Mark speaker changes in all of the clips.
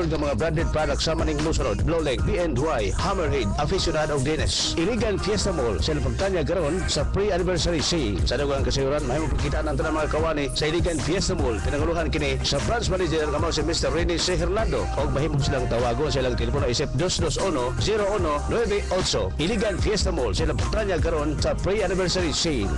Speaker 1: ng mga branded products sa maning musunod, Blowleg, BNY, Hammerhead, Aficionado og Dennis. Iligan Fiesta Mall sa pagtanya garon sa pre-anniversary sale. Sa dagang kasayuran, may mapagkitaan ang tanang mga kawani sa Iligan Fiesta Mall. Pinanguluhan kini sa branch manager kamao si Mr. Rene C. Hernando. Og mahimong silang tawagon sa ilang telepono isip 221-0198. Iligan Fiesta Mall sa pagtanya garon sa pre-anniversary sale.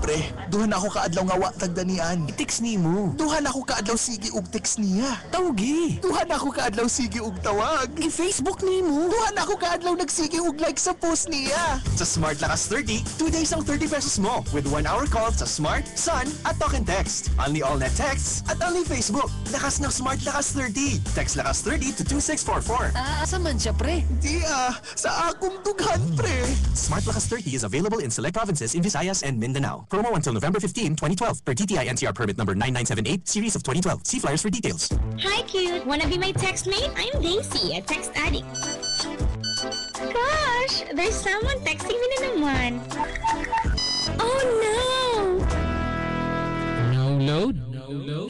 Speaker 2: Pre, duhan ako kaadlaw nga wa tagdanian.
Speaker 3: I-text ni mo.
Speaker 2: Duhan ako kaadlaw sige og text niya.
Speaker 3: Tawgi.
Speaker 2: Duhan ako kaadlaw sige og tawag.
Speaker 3: I-Facebook ni mo.
Speaker 2: Duhan ako kaadlaw nagsige og like sa post niya. Sa Smart Lakas 30, 2 days ang 30 pesos mo with 1 hour call sa Smart, Sun at Talk and Text. Only all net texts at only Facebook. Lakas ng Smart Lakas 30. Text Lakas 30 to 2644.
Speaker 3: Asa man siya, pre?
Speaker 2: Di sa akong dughan, pre.
Speaker 4: Smart Lakas 30 is available in select provinces in Visayas and Mindanao. Promo until November 15, 2012 per TTI NCR permit number 9978 series of 2012. See flyers for details.
Speaker 5: Hi, cute. Wanna be my text mate? I'm Daisy, a text addict. Gosh, there's someone texting me na naman. Oh no!
Speaker 6: No load? No load?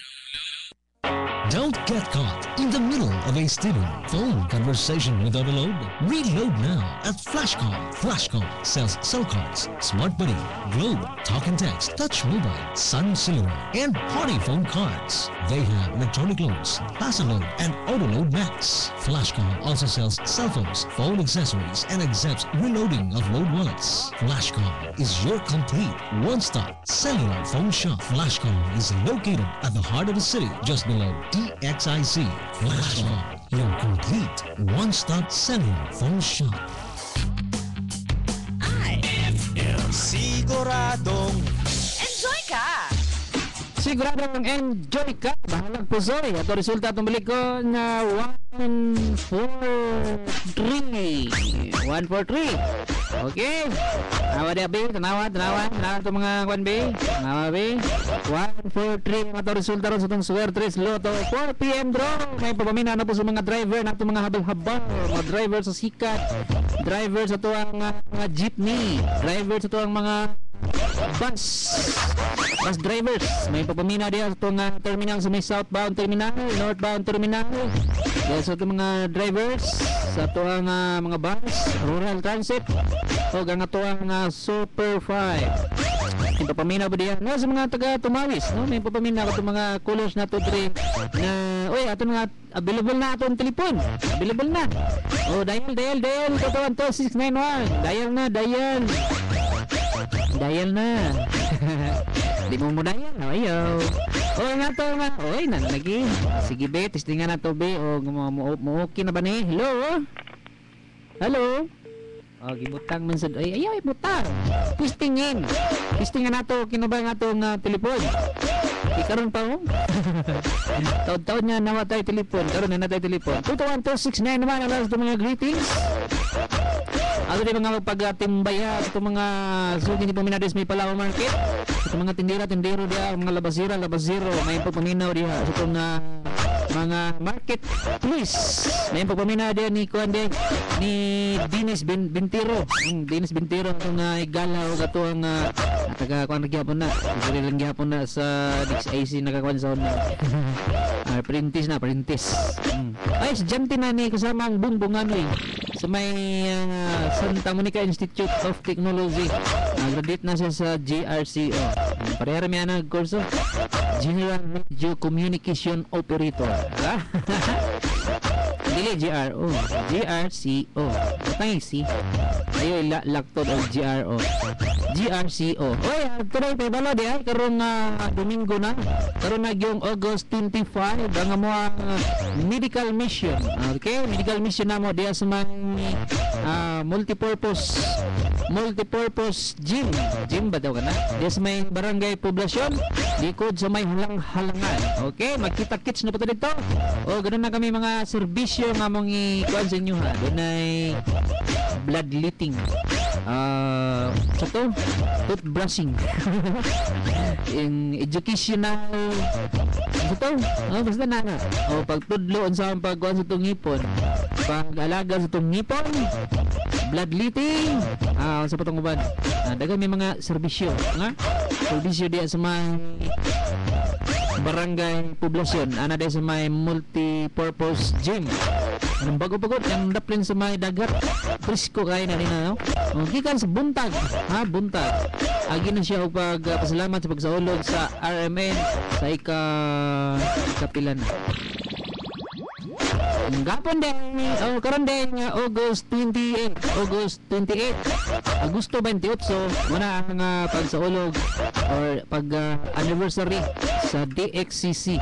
Speaker 6: Don't get caught in the middle of a steaming phone conversation without a load. Reload now at Flashcom. Flashcom sells cell cards, Smart Buddy, Globe, Talk and Text, Touch Mobile, Sun Cellular, and Party Phone cards. They have electronic loads, Passa Load, and Auto Load Max. Flashcom also sells cell phones, phone accessories, and accepts reloading of load wallets. Flashcom is your complete one-stop cellular phone shop. Flashcom is located at the heart of the city, just below DXIC. Flashcom, your complete one-stop cellular phone shop.
Speaker 2: Siguradong
Speaker 3: Enjoy ka!
Speaker 7: Siguradong enjoy ka. Bahalag pusoy. At resulta itong balik ko na 143. 143. Okay. Tanawa di abi. Tanawa itong mga kwan bi. Tanawa bi. 143. Ito resulta ron sa itong Suertres Lotto. 4 PM draw. May papamina na po sa mga driver na itong mga habal-habal. Mga driver sa sikat. Driver sa ito ang mga jeepney. Driver sa ito ang mga bus drivers. May papamina diya sa itong terminal sa may southbound terminal, northbound terminal. Dahil sa itong mga drivers sa ito ang mga bus, rural transit o ang ito ang super 5. May papamina ba diya no, sa mga taga Tumawis, no? May papamina ko itong mga colors na ito na uy, ato nga available na ato ang telepon. Available na. Oh, dial ito 2691. Dial na. Di mo dial. Ayaw. O nga to nga. Oy, lagi. Sige be, testingan na to be. O, okay na ba ni? Hello? Hello? O, gibutang man sa... Ay, ayaw, ibutang. Testingan na to. Kinubay nga to nga telepon. Ikaroon pa mo? Taon-taon niya nawa tayo telepon. Karoon na tayo telepon. 221-269 naman. Alas ito mga greetings. Ano din mga pagtimbaya sa mga suki ni Paminades may Palawan Market. Sa mga tindero dia, mga labasiro, may pagpaminaw dia sa itong mga market please. May pagpaminaw dia ni Kuande ni Dennis Bintiro. Dennis Bintiro itong igalaw kato ang taga kuan gyapon na. Dili lang gyapon na sa DXIC nakakuan sa printis. Ay, estudyante na ni kasama ang bungbunganoy sa may Santa Monica Institute of Technology. Graduate na siya sa GRCO. Parehara may anang kurso. General Radio Communication Operator. Dili GRO. GRCO. Patay si. Ayo laktod og GRO. GRCO. Oy, tuloy pa balo di ay karong Domingo na. Karon na yung August 25 ang mo medical mission. Okay, medical mission na mo diya sa may multipurpose gym ba daw kana? Diya sa may barangay poblasyon likod sa may halangan. Okay, magkita-kits na po to dito. O ganoon na kami mga serbisyo nga mong ikuan sa inyo ha. Doon ay bloodletting. Sa to toothbrushing. In educational sa to basta na pagtudlo sa pagkuan sa itong ngipon, pag-alaga sa itong ngipon, bloodletting, sa patong uban. Dagan may mga serbisyo nga serbisyo diya sa mga barangay poblasyon ana day sa may multi-purpose gym. Anong bago-bago ang daplin sa may dagat. Presko kay na rin no. Gikan sa buntag, ha, buntag. Agi na siya og pasalamat sa pagsaulog sa RMN sa ikapilan. Gapon din, karon din August 28, Agosto 28, muna ang pagsaulog or anniversary sa DXCC.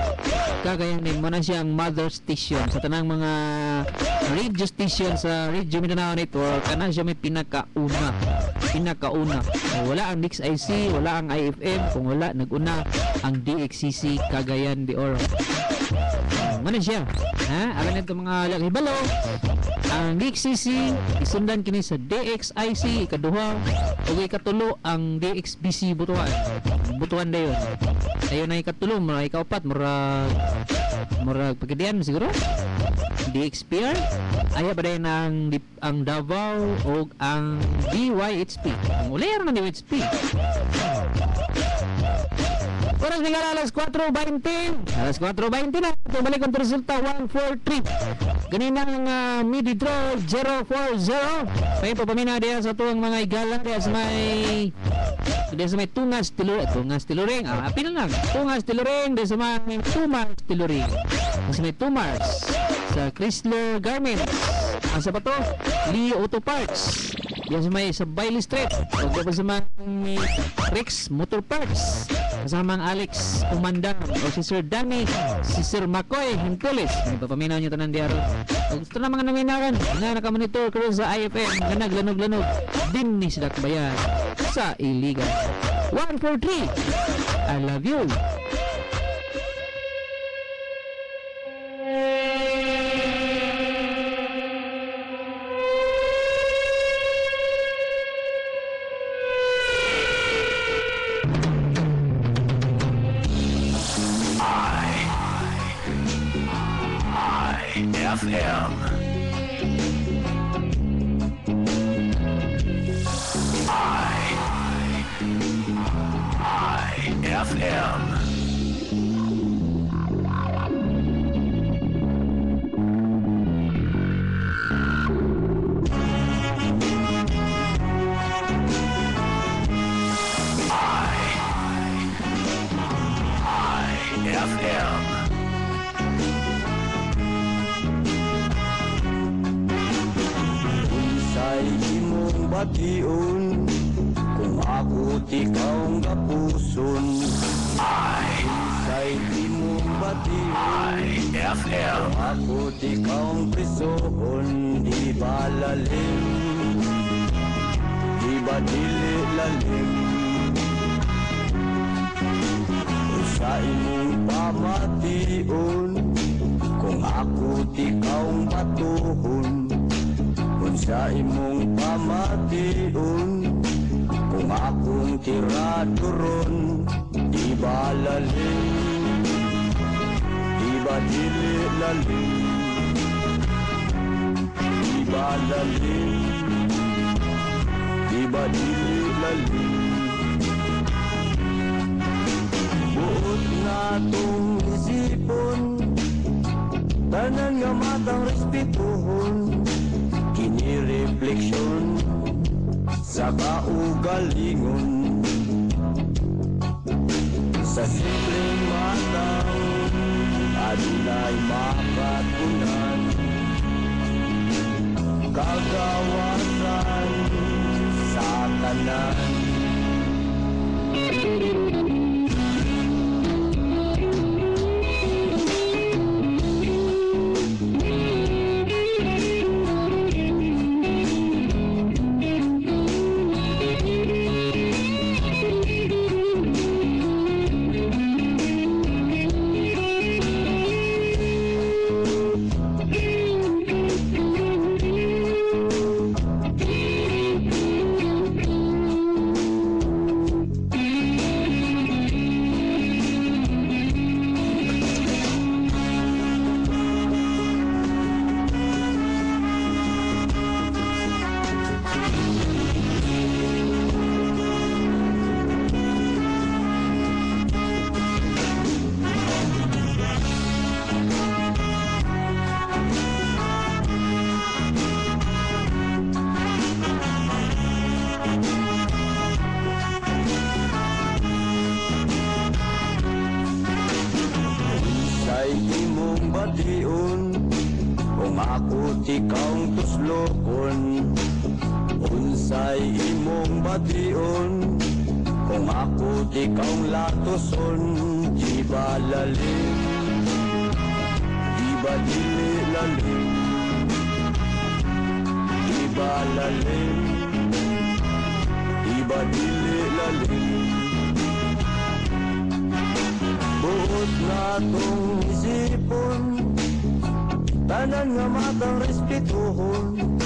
Speaker 7: Kagayan din muna siya ang mother station sa tanang mga radio station sa Radio Mindanao Network. Kana siya may pinakauna. Wala ang DXIC, wala ang IFM, kung wala naguna ang DXCC Cagayan de Oro. Mana siya? Ha? Alam nito mga laghibalo. Ang DXCC isundan kini sa DXIC ikaduha ug ikatulo ang DXBC Butuan. Butuan dayon. Ayon na ikatulo, mura ikaupat, mura pagkadian siguro. DXPR aya ba dayon ang Davao ug ang DYHP. Ang uler ng DYHP. Oras na alas 4:20. Alas 4:20 na. Balik ang resulta 143. Ganina ang midi draw 040. Kaya papamina diya sa tuwang mga igala diya sa may Tungas Tiluring. Apil lang. Tungas Tiluring diya sa may Tumas Tiluring. Sa may Tumas sa Chrysler Garments. Ang sa pato Leo Auto Parts. Diyan sa may sa Bailey Street. O sa may Rex Motor Parts. Kasama ang Alex Umandang o si Sir Danny, si Sir Makoy Hintulis. May papaminaw nyo tanan diaro. O gusto na mga naminawan na nakamonitor ko sa IFM na naglanog-lanog din ni sila kabayan sa Iligan. 143 I love you.
Speaker 2: FM. FM.
Speaker 8: Bation kung ako't ikaw nga puson Say di mo bation
Speaker 2: FM.
Speaker 8: kung ako't ikaw prisoon. Di ba lalim, di ba dili lalim, kung sa imong pamation kung ako't ikaw batuhon. Kung sa imong pamation kung akong tiraduron. Di ba lalim, di ba dili lalim, di ba lalim, di ba dili lalim. Buot na itong isipon, tanan nga matang respetuhon. Kini-refleksyon sa kaugalingon, sa simpleng matang adunay makatunan. Kagawasan sa kanan. Unsay imong bation kung ako tikaong tuslokon. Unsay imong bation kung ako tikaong latoson. Di ba lalim, di ba dili lalim, di ba lalim, di ba dili lalim. Buot na tong isipon, tanan nga matang respetuhon,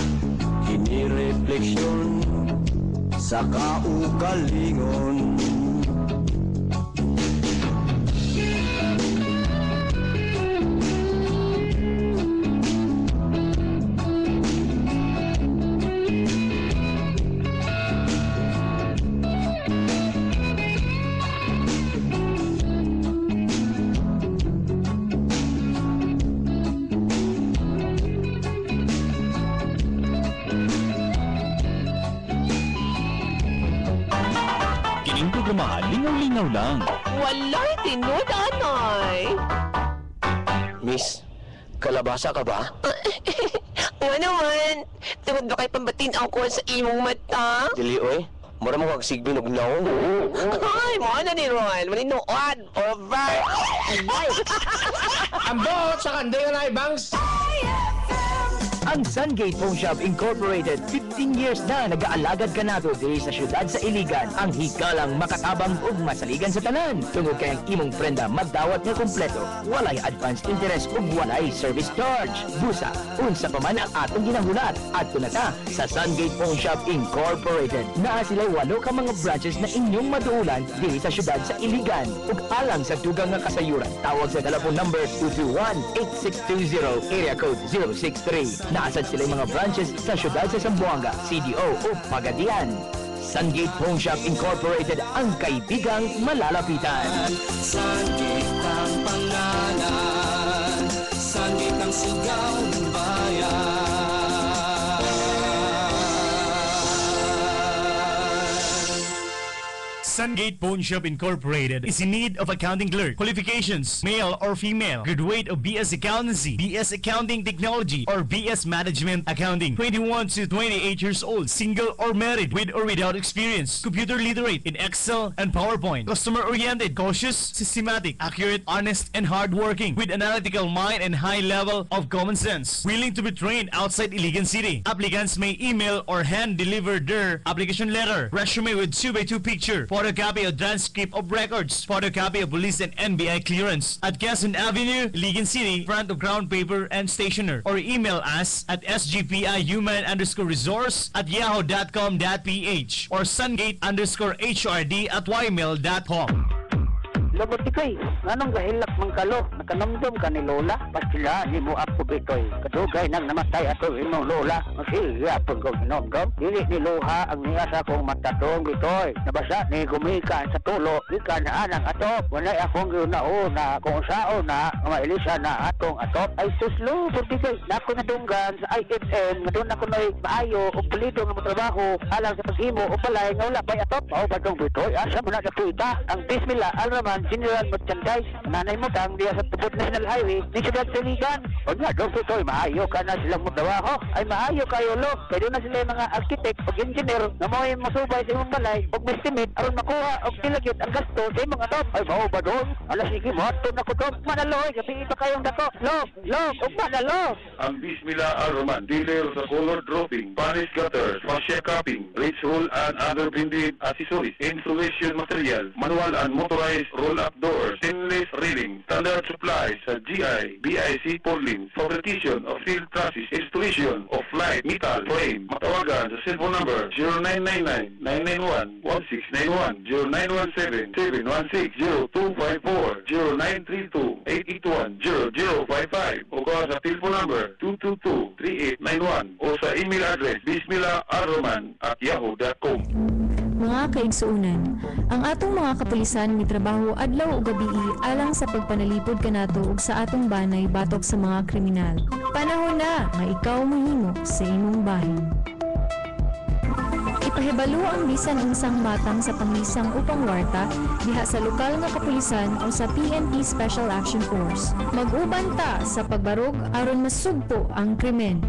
Speaker 8: kinirefleksyon sa kaugalingon.
Speaker 9: Kining programa, lingaw-lingaw lang.
Speaker 3: Walay tinud, anay.
Speaker 10: Miss, kalabasa ka ba?
Speaker 3: O naman, tungod ba kay pambatin ako sa imong mata?
Speaker 10: Dili, oy. Mura mo kagsigbin og naong.
Speaker 3: Ay, mo na ni Ron. Maninuod. Over. Ay.
Speaker 10: Ang bot sa kanday nga na bangs.
Speaker 11: Ang Sungate Phone Shop Incorporated, 15 years na nag-aalagad ka nato diri sa syudad sa Iligan. Ang hikalang makatabang ug masaligan sa tanan. Tungod kay ang imong prenda magdawat nga kompleto. Walay advance interest ug walay service charge. Busa, unsa pa man ang atong ginahulat. Adto na ta sa Sungate Phone Shop Incorporated. Naa sila 8 ka mga branches na inyong maduulan diri sa syudad sa Iligan. Ug alang sa dugang nga kasayuran, tawag sa telephone number 221-8620, area code 063. Naasad sila yung mga branches sa syudad sa Zamboanga, CDO o Pagadian. Sungate Phone Shop Incorporated, ang kaibigang malalapitan.
Speaker 2: Sungate ang pangalan, Sungate ang sigaw ng bayan.
Speaker 12: Sungate Phone Shop Incorporated is in need of accounting clerk. Qualifications: male or female. Graduate of BS Accountancy, BS Accounting Technology, or BS Management Accounting. 21 to 28 years old, single or married, with or without experience. Computer literate in Excel and PowerPoint. Customer-oriented, cautious, systematic, accurate, honest, and hardworking, with analytical mind and high level of common sense. Willing to be trained outside Iligan City. Applicants may email or hand-deliver their application letter, resume with 2x2 picture, photocopy of transcript of records, photocopy of police and NBI clearance at Quezon Avenue, Iligan City, front of Crown Paper and Stationer, or email us at sgpihuman_resource@yahoo.com.ph or sungate_hrd@ymail.com.
Speaker 13: Lobot tikay, nganong gahilak mangkalo, nakanamdom ka ni Lola, pastila ni mo apo bitoy, kadugay nang namatay ato imong Lola, magsiya pag ginomdom, dili ni Luha ang niya sa akong matatong bitoy, nabasa ni gumikan sa tulo, gikan na anang atop, walay akong giunauna, kung sao na, mailisa na atong atop, ay suslo, tikay, nako nadunggan sa IFM, nadun ako na'y maayo, o pulido ng trabaho, alang sa paghimo, o palay, nga wala ba'y atop, o batong bitoy, asa mo na sa tuita, ang Bismillah, Al-Rahman, General Merchandise, nanay mo tang diya sa tubod National Highway, ni Siyudad Siligan. O nga, doon ito, maayo ka na silang magdawaho. Ay maayo kayo, lo. Kaya doon na sila yung mga architect o engineer na mo yung masubay sa imong balay o estimate aron makuha o tilagit ang gasto sa imong atop. Ay, mao ba doon? Alas, sige mo, ato na ko doon. Manalo, gabi pa kayong dako. Lo, o manalo.
Speaker 14: Ang Bismillah Ar-Rahman, dealer sa color dropping, varnish gutters, fascia capping, ridge hole and other branded accessories, insulation material, manual and motorized roll-up doors, stainless railing, standard supplies sa GI, BIC Portland, fabrication of steel trusses, installation of light metal frame. Matawagan sa cellphone number 0999-991-1691, 0917-716-0254, 0932-881-0055, o ka sa telephone number 222-3891 o sa email address bismillaharroman@yahoo.com.
Speaker 15: Mga kaigsuunan, ang atong mga kapulisan ni trabaho adlaw ug gabi alang sa pagpanalipod kanato ug sa atong banay batok sa mga kriminal. Panahon na nga ikaw mahimo sa imong bahin. Pahibalo ang bisan unsang matang sa panglisang upang warta diha sa lokal nga kapulisan o sa PNP Special Action Force. Mag-uban ta sa pagbarog aron masugpo ang krimen.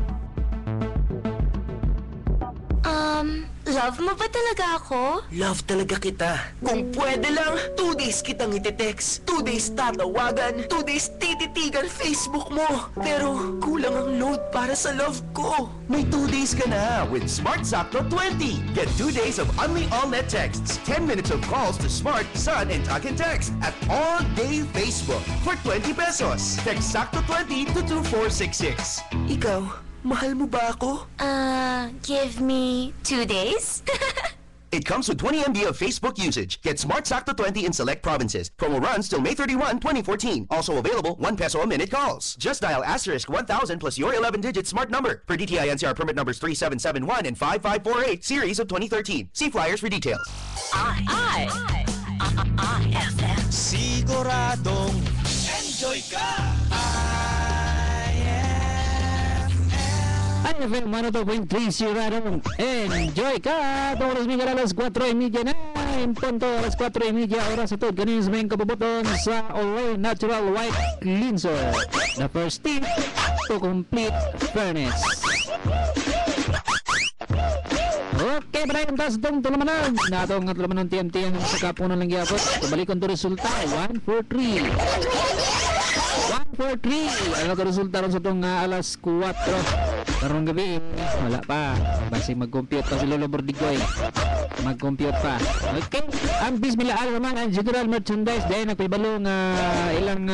Speaker 3: Love mo ba talaga ako?
Speaker 2: Love talaga kita. Kung pwede lang, 2 days kitang iti-text, 2 days tatawagan, 2 days tititigan Facebook mo. Pero kulang ang load para sa love ko. May 2 days ka na with Smart Sakto 20. Get 2 days of only all-net texts, 10 minutes of calls to Smart, Sun, and Talk and Text at all-day Facebook for 20 pesos. Text Sakto 20 to 2466. Ikaw, mahal mo ba ako?
Speaker 3: Give me 2 days?
Speaker 2: It comes with 20 MB of Facebook usage. Get Smart Sakto 20 in select provinces. Promo runs till May 31, 2014. Also available, 1 peso a minute calls. Just dial *1000 plus your 11-digit smart number. Per DTI NCR permit numbers 3771 and 5548, series of 2013. See flyers for details.
Speaker 3: IFM.
Speaker 2: Siguradong enjoy ka!
Speaker 7: IFM 102.3 Siradong enjoy ka! Oras may alas 4:30 na in punto, alas 4:30 oras ito ganin sa mayang kabubuton sa Olay Natural White Cleanser, the first step to complete fairness. Okay, Brian, tas itong tulamanan na itong tulamanan TMT ang sa kapunan lang yapot. Kabalikon to resulta 143. Ano ka resulta ron sa itong alas 4 karong gabi? Wala pa, basi mag-compute pa si Lolo Bordigoy, mag-compute pa. Okay, ang bismillah naman ang general merchandise dahil nagpibalo nga ilang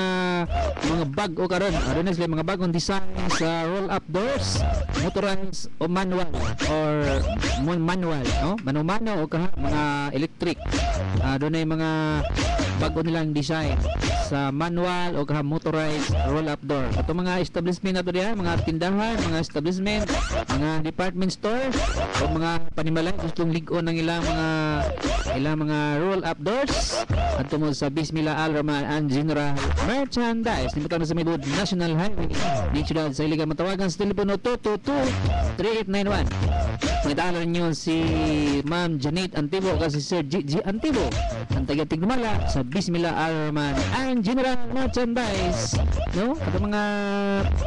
Speaker 7: mga bag o karon aron na sila mga bagong design sa roll-up doors, motorized o manual or manual, no? Mano-mano o kaha mga electric. Doon ay mga bago nilang design sa manual o kaha motorized roll-up door. Ato mga establishment nato diha, mga tindahan, mga establishment, mga department store o mga panimalay gustong lig-on ng ilang mga roll-up doors adto mo sa Bismillah Al-Rahman and General Merchandise. Nimutan na sa Midwood National Highway di Ciudad sa Iligan. Matawagan sa telepono 222-3891. Magdaalan nyo si Ma'am Janet Antibo kasi Sir G Antibo ang taga-Tigmala sa Bismillah Al-Rahman and General Merchandise, no? At mga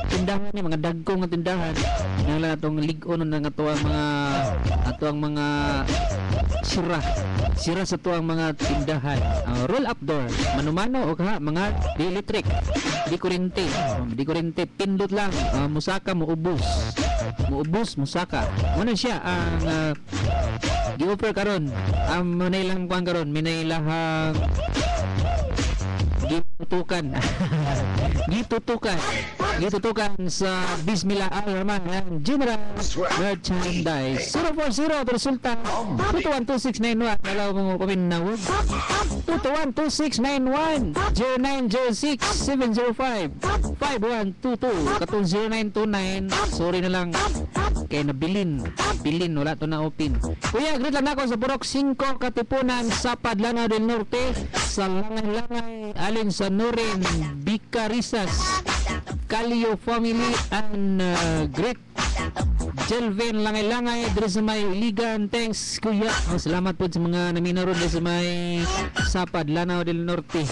Speaker 7: tindahan ni mga dagkong nga tindahan nala atong lig-on ng atuang mga sira sa tuang mga tindahan. Roll up door, mano-mano o kaha mga electric, di kurente pindot lang, musaka muubos musaka. Muna siya ang gi-offer karon. Manailang kuan karon, minailang gitutukan sa Bismillah Al-Rahman and General Merchandise. 040 resulta 212-691. Alaw mo paminawag 212-691 0906-705-5122 katong 0929. Sorry na lang kay nabilin wala to na open. Kuya, greet lang ako sa Purok 5 Katipunan sa Padlana del Norte sa Langay alin sa Noren Bicarisas Calio family and great Jelvin Langay dito sa may Iligan. Thanks kuya. Salamat po sa mga naminaron dito sa may Sapad Lanao del Norte.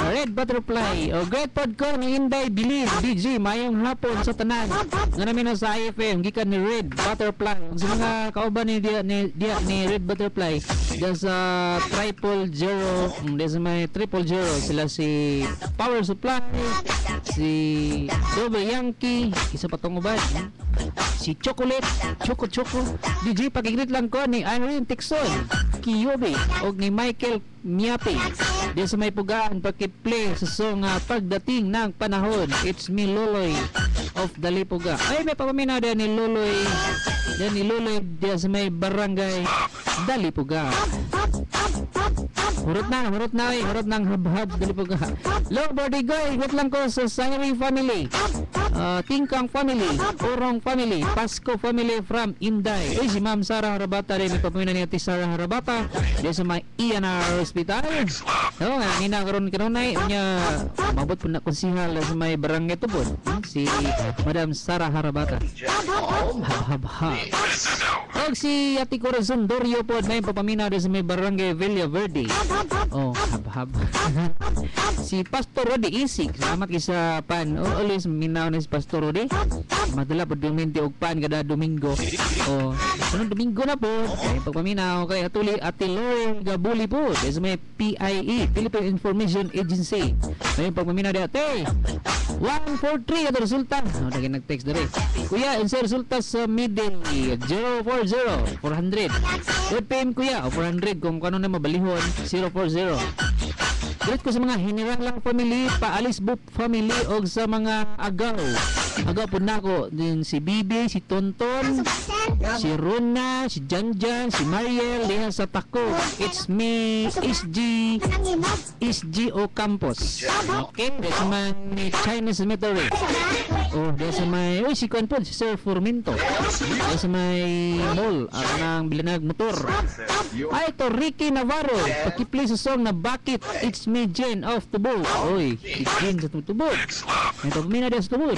Speaker 7: Red Butterfly o great pod ko ni Inday Bilin DJ mayong hapon sa tanan nga namin sa IFM gikan ni Red Butterfly sa mga kauban ni Red Butterfly diyan sa 000 diyan sa may 000 sila si Power Supply, si Double Yankee, isa pa tong ubad, si Chocolate Choco DJ pagigrit lang ko ni Irene Tixon Kiyobe o ni Michael Miapi diyan sa may pugaan pakiplay sa song Pagdating ng Panahon. It's me Loloy of Dalipuga. Ay may papaminaw diyan ni Loloy diyan sa may barangay Dalipuga. Hurot ng habhab Dalipuga. Low body guy, wait lang ko sa Sairi family, Tingkang family, Urong family, Pasco family from Inday. Si Ma'am Sarah Harabata rin may papaminaw niya ti Sarah Harabata diyan sa may ENR Hospital. Oo nga, nina karon ay nya mabot po na konsihal sa may barangay tubod. Si Madam Sara Harabata. Hab. Og si Ate Corazon Dorio po may papaminaw sa may barangay Villa Verde. Oh, hab. Si Pastor Rodi Isig, salamat kay sa pan. Always minaw na si Pastor Rodi. Madala po duminti og pan kada Domingo. Oh, sunod Domingo na po. Kay pagpaminaw kay atuli Ate Lauren Gabuli po sa may PIE, Philippine Information Agency. May pagpaminaw di ate. 143 ato resulta. Oh, daging nag-text dere. Kuya, insa resulta sa middle 040 400. Good PM kuya, 400 kung kano na mabalihon 040. Greet ko sa mga hinirangang family, paalis book family o sa mga agaw. Agaw po na ako din si Bibi, si Tonton, si Rona, si Janjan, si Mariel, diha sa Tako. It's me, SG Campos. Okay, that's my Chinese cemetery. Oh, there's my, si Kwan po, si Sir Formento. There's my mall, ang bilanag motor. Ay, ito, Ricky Navarro. Pakiplay sa song na Bakit It's Me Jen of Tubod. Oy, si Jen sa Tubod. Ito, pamina din sa Tubod.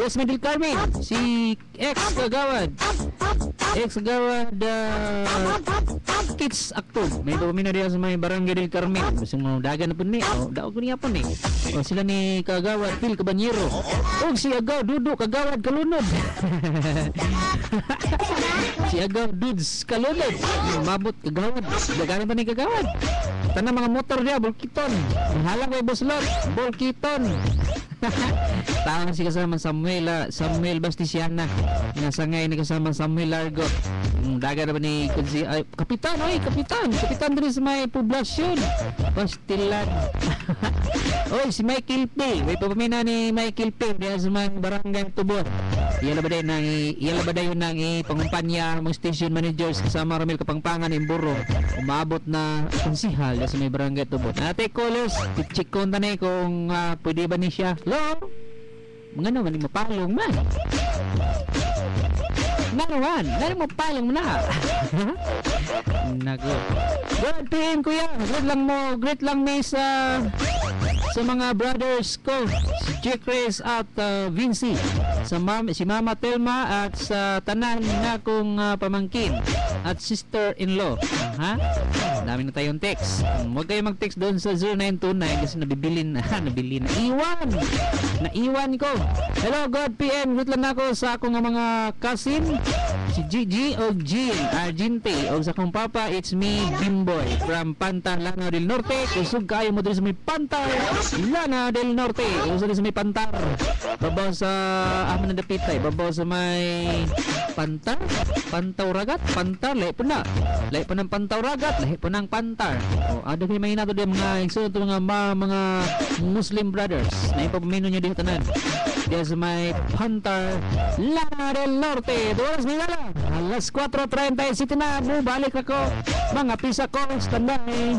Speaker 7: There's my Del Carmen, si ex-kagawad, Kids Aktog. May pamina din sa may barangay Del Carmen. Basta mga dagan na po ni, daog ko niya po ni. O sila ni kagawad Phil Cabanyero. O si Agaw Dudu kagawad Kalunod. Si Agaw Dudes Kalunod. Mabot kagawad. Daganan pa ni kagawad. Tanang mga motor niya, Bolkiton. Halang may buslot, Bolkiton. Tawag si kasama Samuel Bastisiana. Nasangay ni kasama Samuel Largo. Daga na ba ni Kapitan, Kapitan din sa may poblasyon. Pastilan. Oy, si Michael P. May papamina ni Michael P. Diyan sa mga barangay Tubod. Iyala ba dayon nang pangumpanya mga station managers kasama Ramil Kapangpangan Imburo. Umabot na konsihal sa may barangay Tubod. Ate callers, check ko na kung pwede ba ni siya. Hello? Mga naman yung mapalong man. Narin mo palong mo na. Nago. Good PM kuya. Great lang may sa mga brothers ko, si J. Chris at Vinci, si Mama Telma at sa tanan na kong pamangkin at sister-in-law. Ha? Dami na tayong text. Huwag kayo mag-text doon sa 0929 kasi nabili na. Naiwan ko. Hello, God PM. Greet lang ako sa akong mga cousin, si Gigi o Jean Argente o sa akong papa, it's me, Bimboy from Panta, Lanao del Norte. Kusog kayo mo doon sa may Panta, Lanao del Norte. Kusog sa may Pantar. Babaw sa amin na dapitay. Babaw sa may Pantar, Pantauragat, Pantar. Lahi po ng Pantauragat, lahi po ng Pantar. O, ada kayo may nato din mga iso mga Muslim brothers na ipapamino nyo dito tanan. Diyan sa may Pantar, Lanao del Norte. Duwas may gala. Alas 4:37 na. Balik ako. Mga pisa ko. Standby.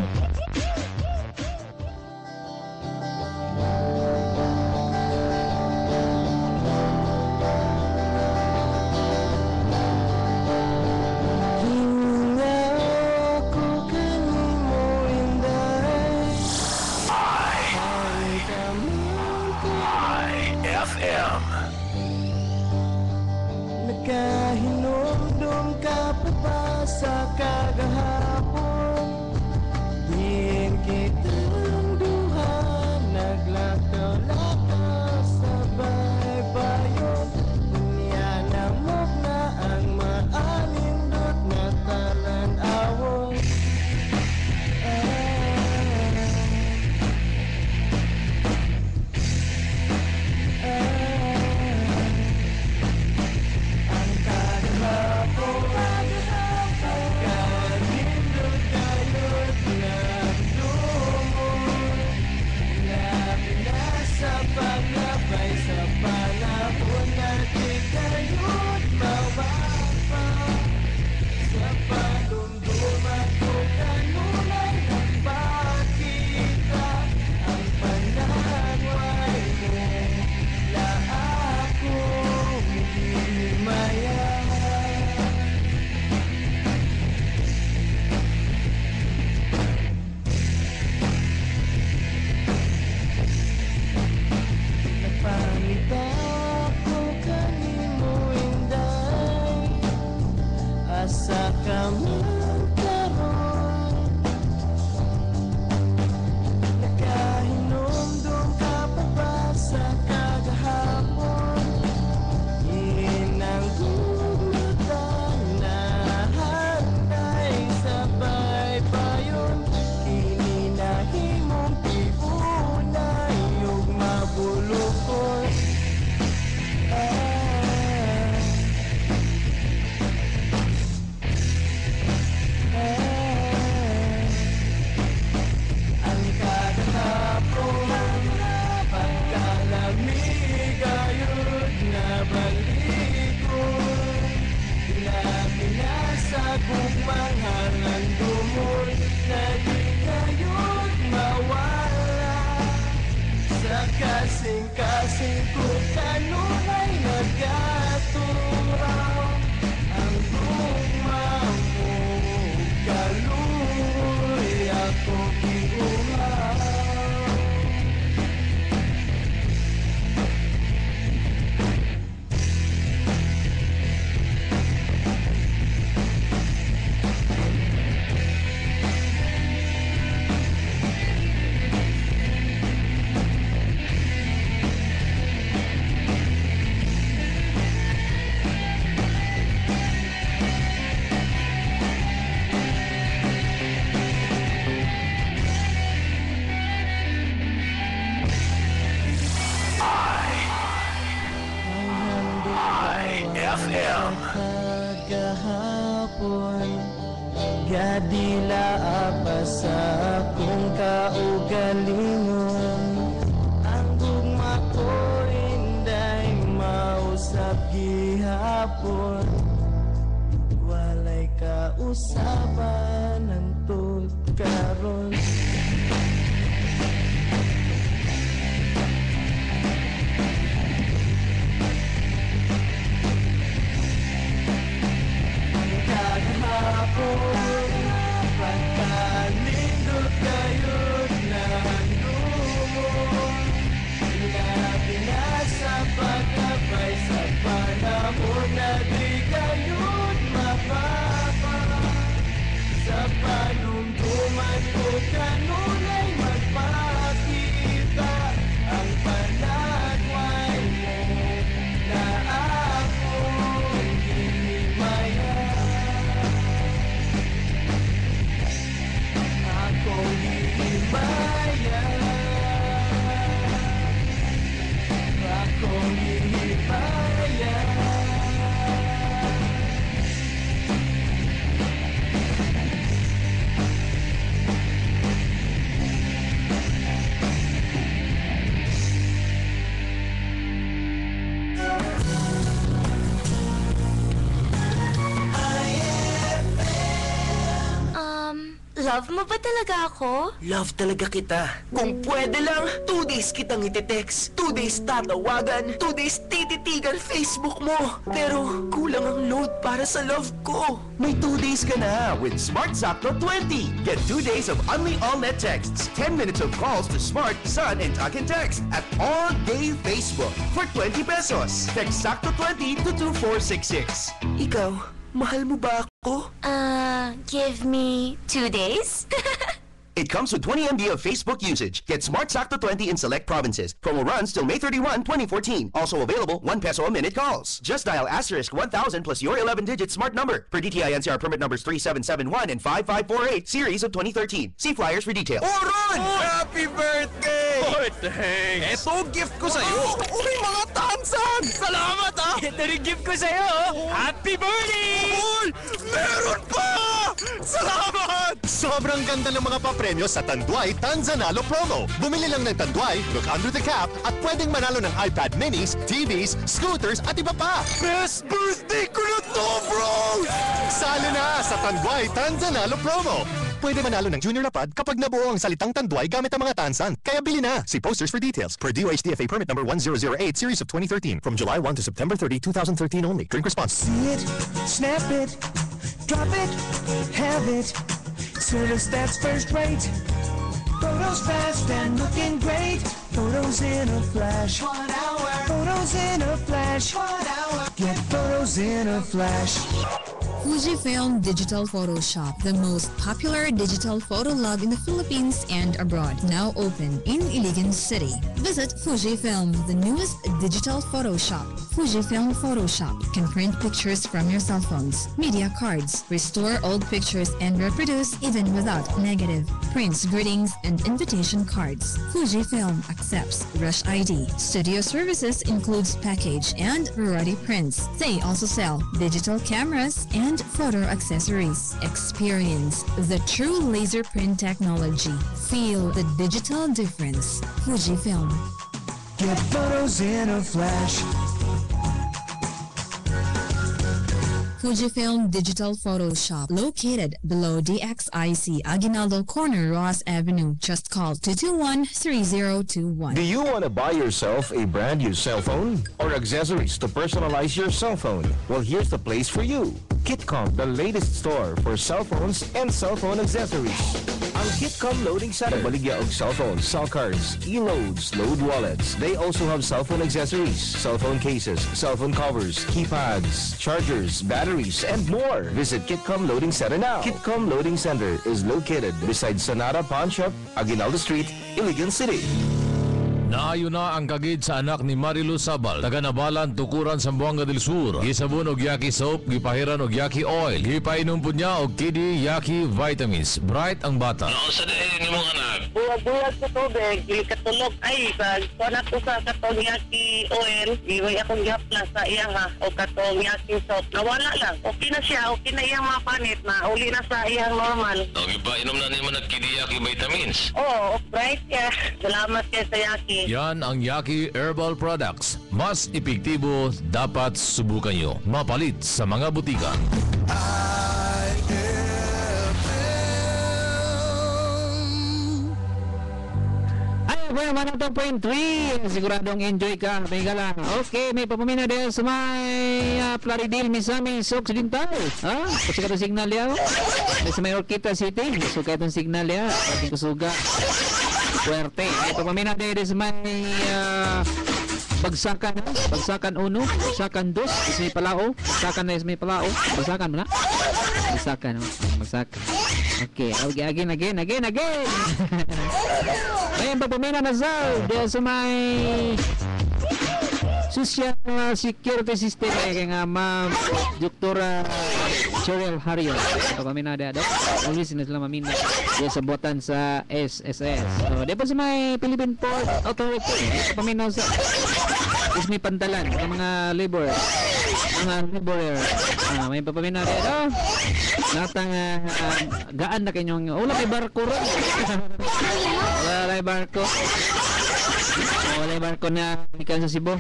Speaker 2: IFM. Nagkahinumdum ka pa ba sa kagahapon? Diin kitang duha, naglakaw-lakaw sa baybayon. Niyanamok na ang maalindot na talan-awon. Ang kagahapon,
Speaker 8: kasing-kasing ko kanunay nagkaturaw ang luma mo kaluoy ako giuhaw.
Speaker 2: FM.
Speaker 8: Kagahapon gadila apa sa akong kaugalingon ang gugma ko inday mausap gihapon walay kausapan ang karon. Kahapon pagkalindot kayo't nandun Sinabi na sa pagkabay sa panahon na di kayo't mapapa Sa panumduman ko kanunay magpakita Ang panagway mo na akong hinimaya Akong hihimaya Akong hihimaya
Speaker 3: Love mo ba talaga ako?
Speaker 2: Love talaga kita. Kung pwede lang, 2 days kitang iti-text, 2 days tatawagan, 2 days tititigan Facebook mo. Pero kulang ang load para sa love ko. May 2 days ka na with Smart Sakto 20. Get 2 days of only all-net texts, 10 minutes of calls to Smart, Sun, and Talk and Text at all-day Facebook for 20 pesos. Text Sakto 20 to 2466. Ikaw, mahal mo ba ako?
Speaker 3: Give me 2 days?
Speaker 2: It comes with 20 MB of Facebook usage. Get Smart Sakto 20 in select provinces. Promo runs till May 31, 2014. Also available 1 peso a minute calls. Just dial *1000 plus your 11-digit smart number. Per DTI NCR permit numbers 3771 and 5548, series of 2013. See flyers for details.
Speaker 16: Oron! Happy birthday! Oh, thanks! Eto, gift ko sa'yo! Uy, mga tansan! Salamat, ha!
Speaker 12: Ito rin gift ko sa'yo! Happy birthday!
Speaker 16: Uy! Meron pa! Salamat! Sobrang ganda ng mga papremyo sa Tanduay Tanzanalo promo. Bumili lang ng Tanduay, look under the cap, at pwedeng manalo ng iPad minis, TVs, scooters, at iba pa. Best birthday ko na to, bro! Sali na sa Tanduay Tanzanalo promo. Pwede manalo ng Junior Lapad kapag nabuo ang salitang Tanduay gamit ang mga tansan. Kaya bili na! See posters for details. Per DOH-DFA permit number 1008, series of 2013. From July 1 to September 30, 2013 only. Drink responsibly.
Speaker 8: See it, snap it, drop it, have it. Service that's first rate. Photos fast and looking great. Photos in a flash. 1 hour. Photos in a flash. 1 hour. Get photos in a flash.
Speaker 17: Fujifilm Digital Photoshop, the most popular digital photo lab in the Philippines and abroad, now open in Iligan City. Visit Fujifilm, the newest digital Photoshop. Fujifilm Photoshop can print pictures from your cell phones, media cards, restore old pictures and reproduce even without negative, prints greetings and invitation cards. Fujifilm accepts Rush ID. Studio services includes package and variety prints. They also sell digital cameras and photo accessories. Experience the true laser print technology. Feel the digital difference. Fujifilm.
Speaker 8: Get photos in a flash.
Speaker 17: Fujifilm Digital Photoshop, located below DXIC Aguinaldo Corner, Ross Avenue. Just call 221-3021.
Speaker 18: Do you want to buy yourself a brand new cell phone or accessories to personalize your cell phone? Well, here's the place for you. Kitcom, the latest store for cell phones and cell phone accessories. Ang Kitcom Loading Center, baligya og cell phones, cell cards, e-loads, load wallets. They also have cell phone accessories, cell phone cases, cell phone covers, keypads, chargers, batteries, and more. Visit Kitcom Loading Center now. Kitcom Loading Center is located beside Sonata Pawn Shop, Aguinaldo Street, Iligan City.
Speaker 19: Naayo na ang kagid sa anak ni Marilu Sabal, taga Nabalan, Tukuran, Zamboanga del Sur. Gisabon og Yaki Soap, gipahiran og Yaki Oil. Gipainom po niya og Kiddy Yaki Vitamins. Bright ang bata.
Speaker 20: Sa din imong anak.
Speaker 21: Buwag-buwag sa tubig, dili katulog. Ay, kuha ko sa katong Yaki Oil. Iway akong gihaplas sa iya ha. O katong Yaki Soap. Nawala lang. Okay na siya. Okay na iyang mga panit na uli na sa iyang normal.
Speaker 20: O, gipainom na nimo ng Kiddy Yaki Vitamins.
Speaker 21: Oo, bright ya. Salamat kay sa Yaki.
Speaker 19: Yan ang Yaki Herbal Products. Mas epektibo, dapat subukan nyo. Mapalit sa mga butika.
Speaker 7: Ay, naman ang 2.3. Siguradong enjoy ka. Pahinga lang. Okay, may papamina din sa may Plaridel, Misamis Occidental. Kasi ka itong signal ya. Sa may Orquita City. Suka itong signal ya. Ating kusuga. Puerte. May papamina din sa may Bagsakan, Bagsakan 1, Bagsakan 2, sa may Palao. Bagsakan na sa may Palao. Bagsakan mo na. Bagsakan, Bagsakan. Okay, again. Ayan, papamina na sa may Social Security System kay nga Ma'am Dr. Cheryl Harriot. Papamina na daw. Always na sila mamina sa buwatan sa SSS. So, di pa sa may Philippine Port Authority. Papamina sa may pantalan ng mga laborer. May papamina na daw. Natang gaan na kanyong wala may barko ron. Wala may barko. Wala yung barko na ikan sa Cebu.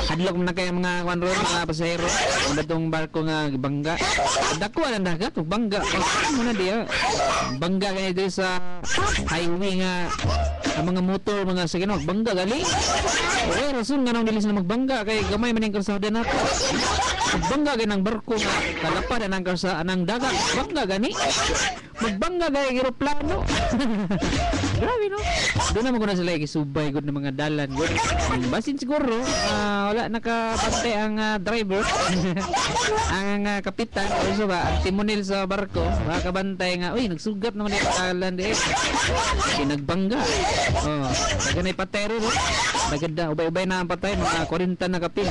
Speaker 7: Hadlok mo na kayo mga kwanron, mga pasahero. Kung datong barko nga bangga. Dako ang dagat, bangga. Ano na diya? Bangga kayo dito sa highway nga. Ang mga motor, mga saginok, bangga gali. Okay, rason nga nang dilis na magbangga. Kaya gamay man yung karsada nato. Magbangga kayo ng barko nga. Kalapad ang karsada ng dagat. Bangga gani. Magbangga kayo ng aeroplano. Grabe no? Doon naman ko na sila ikisubay good ng mga dalan good. Basin siguro wala nakapantay ang driver ang kapitan also ba ang timonel sa barko makabantay nga uy nagsugat naman yung dalan di nagbangga ganay patero no? Naganda ubay-ubay na ang patay mga 40 na kapil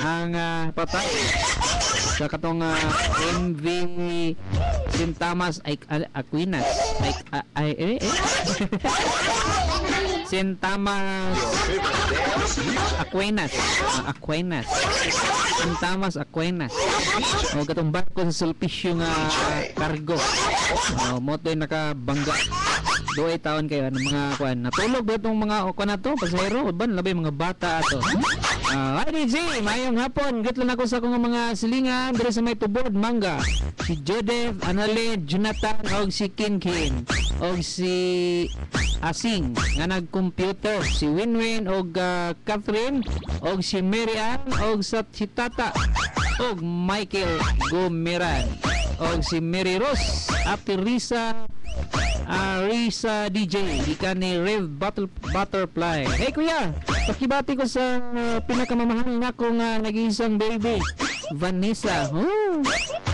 Speaker 7: ang patay sa katong MV St. Thomas Aquinas St. Thomas Aquinas St. Thomas Aquinas o katong barko sa Sulpicio nga cargo moto'y nakabangga do'y taon kayo ng mga kuan natulog ba itong mga kuan na to pasahero ban labay mga bata ato IDG mayong hapon gitlan ako sa akong mga silingan diri sa may tubod mangga si Joseph Analed Jonathan og si Kinkin og si Asing nga nag-computer si Winwin og Catherine og si Mary Ann og sa si Tata og Michael Gomeran og si Mary Rose Ate Risa DJ ikan ni Rev Butterfly. Hey kuya, pakibati ko sa pinakamamahal na kong nag-iisang baby Vanessa.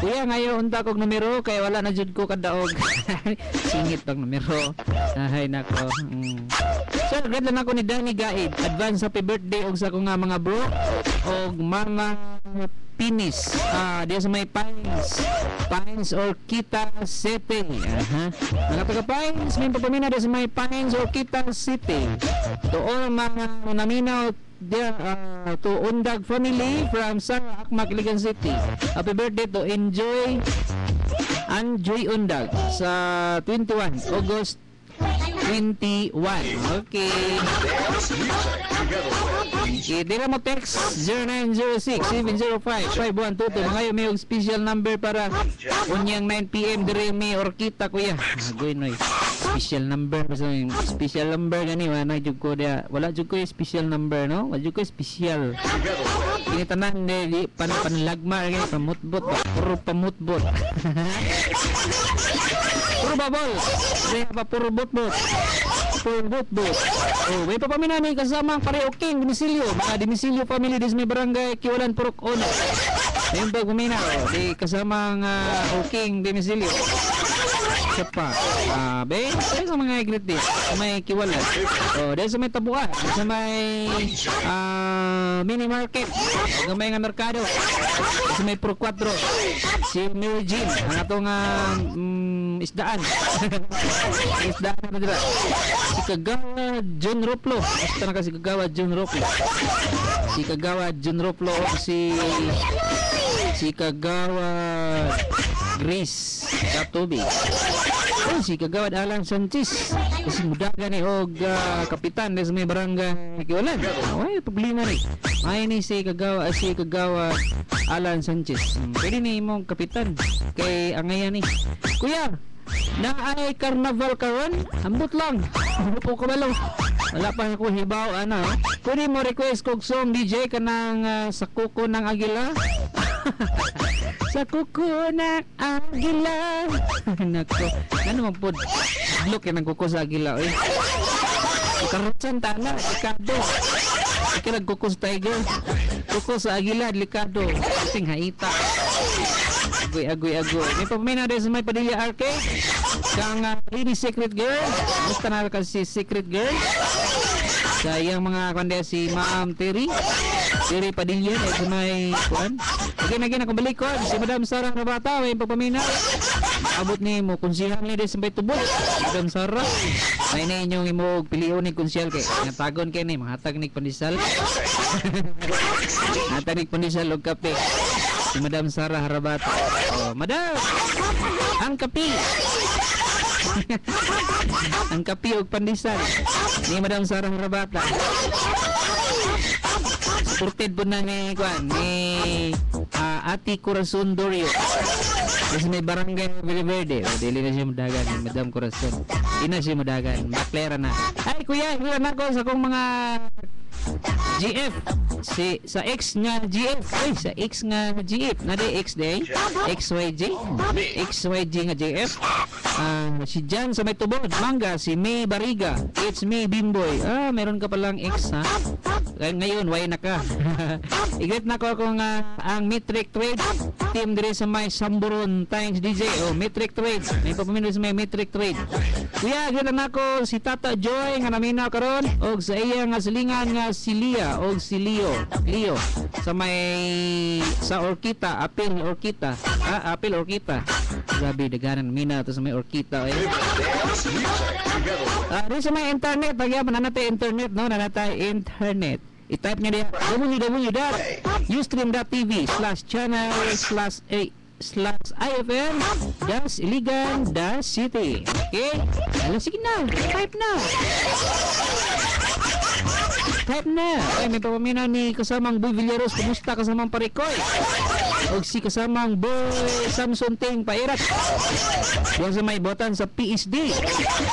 Speaker 7: Kuya ngayon unta kong numero kaya wala na jud ko kadaog. Singit pag numero. Ay nako. So ganda na ako ni Danny Gaid. Advance happy birthday og sa akong mga bro og mga Pinis diya sa may Pines Orquita City. Mga taga Pines may papamina diya sa may Pines Orquita City doon mga naminaw diya to Undag family from Sara Akmak Iligan City. Happy birthday to Enjoy Undag sa 21 August 21. Okay. Dira mo text 0906-705-5122. Mga may special number para unyang 9 PM dire may orkita kuya. Agoy noy. Special number basta yung special number gani wala jud ko dia. Wala jud ko yung special number no. Wala jud ko special. Ini tanan di panlagma gani pamutbot puro pamutbot. Puro babol. Di pa puro botbot. Puro botbot. Oh, may papamina ni kasama pare okay dimisilyo. Mga dimisilyo family dis may barangay Kiwalan Purok Ono. Ayun ba gumina di kasama nga okay dimisilyo. Siapa? Be, sa mga iglit di, sa may Kiwalan. Oh, dahil sa may tabuan, sa may mini market, sa may nga merkado, sa may Pro 4, si Mergin, ang atong isdaan. Isdaan na dira. Si Kagawa John Roplo. Basta na kasi Kagawa John Roplo. Si Kagawa John Roplo o si Kagawa Grace Katubi. Oh, si Kagawad Alan Sanchez. Kasi mudaga ni og kapitan des may barangay Kiwalan. Ay problema ni. Ay ni si Kagawa Alan Sanchez. Pwede ni imong kapitan kay angayan ni. Kuya, na ay carnival karon? Ambot lang. Upo ka balo. Wala pa ako hibaw ano. Pwede mo request kog song DJ kanang sa kuko ng agila. Sa kuko ng agila. Nako, ano man po look yan ang kuko sa agila eh. Karotsan tana, delikado. Kaya nagkuko sa tiger. Kuko sa agila, delikado. Ting haita. Agoy. May pamina rin sa may Padilla Arke. Kang really secret girl. Basta na kasi secret girl. Sa iyang mga kanda si Ma'am Terry Padilla ay sa may kuan. Again akong balikod si Madam Sarah Rabata may pagpamina. Abot ni mo konsyal ni sa may tubod. Madam Sarah. May na inyong imog piliyon ni konsyal kay natagon kay ni mahatag ni pandesal. Hatag ni pandesal og kape. Si Madam Sarah Rabata. Oh, Madam. Ang kape. Ang kape og pandesal ni Madam Sarah Rabata. Supported po na ni Ati Corazon Dorio. Kasi may barangay Villaverde. Dili na siya madagan ni Madam Corazon. Di na siya madagan. Maklera na. Ay kuya, hila na ko sa kong mga GF. Sa X nga GF. Ay, sa X nga GF. Nade X day. XYG. XYG nga GF. Si Jan sa may tubod. Manga. Si May Bariga. It's me, Bimboy. Meron ka palang X ha. Ngayon, why na ka? I-greet na ko kung ang Metric Trade team dire sa may Samburon Thanks DJ. Oh, Metric Trade. May papamino sa may Metric Trade. Kuya, greet na ko si Tata Joy nga naminaw karon og sa iya nga silingan nga si Lia og si Leo sa may sa Orkita, Apil Orkita. Apil Orkita. Grabe daganan mina to sa may Orkita. Di sa may internet, nagyaman na natin internet, no? Nanatay internet. I-type nyo diya www.ustream.tv/channel/ifm-iligan-city. Okay? Alam, sige na. Type na. Ay, may pamamina ni kasamang Boy Villaros. Kumusta kasamang Parikoy? O si kasamang Boy Samson Ting Pairat. Diyan sa may botan sa PSD.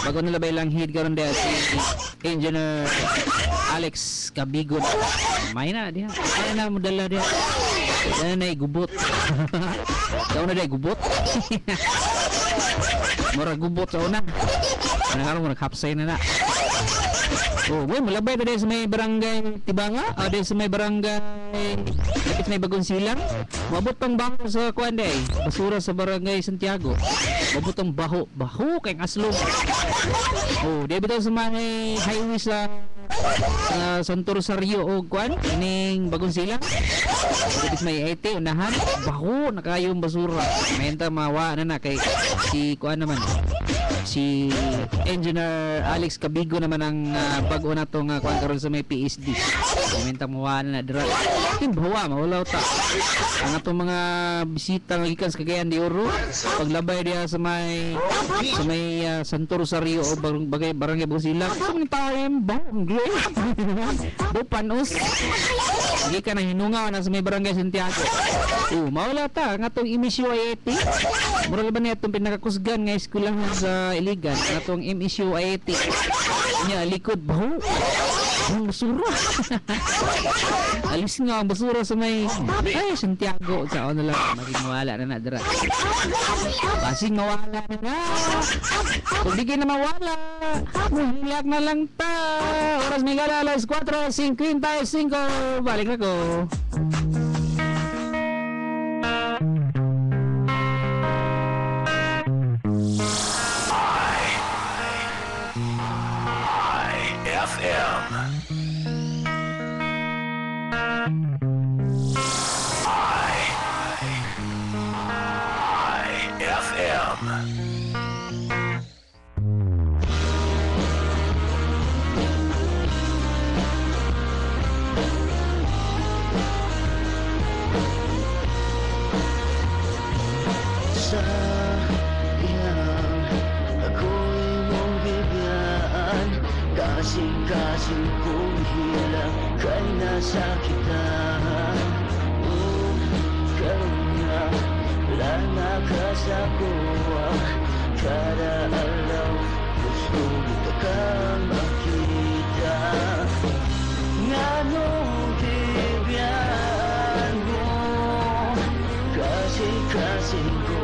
Speaker 7: Bago nalabay lang hid karon diya si Engineer Alex Cabigon. May na diya. Ay na modala diya. Yan na gubot. Daw na diya gubot. Mura gubot sa una. Ano mo naghapsay na. Oh, boy, malabay na sa may barangay Tibanga, dahil sa may barangay kapit may Bagong Silang. Mabot pang baho sa kuan day, basura sa barangay Santiago. Mabot ang baho kay aslong. Oh, dahil bitaw sa may highway sa Santo Rosario o kuan ining Bagong Silang. Kapit may 80 unahan, baho na kayong basura. Mayenta mawa na kay si kuan naman. Si Engineer Alex Cabigo naman ang bago na tong kuan karon sa may PSD. Komenta mo na dira. Timbawa mawala ta. Ang atong mga bisita nga gikan sa Cagayan de Oro, paglabay diha sa may Santo Rosario o barangay Busilak. Sa mga time bongre. Bupanos. Gikan na hinungaw na sa may barangay Santiago. Mawala ta ang atong MSU IAT. Mura ba niya itong pinakakusgan nga eskwelahan sa Iligan, ang atong MSU IAT. Nya likod baho. Ang basura. Alis nga ang basura sa may Santiago. Sa ano lang, maging mawala na dira. Pasing mawala na. Kung di kayo na mawala, mahilak na lang ta. Oras may gala, alas 4:55. Balik na ko.
Speaker 8: Kasing-kasing kong hilang kay nasakitan. Karuna, wala nakasakuha. Kada alaw, gusto kita kang makita. Nganong kibyan mo, kasing-kasing ko,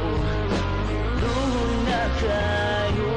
Speaker 8: doon na kayo.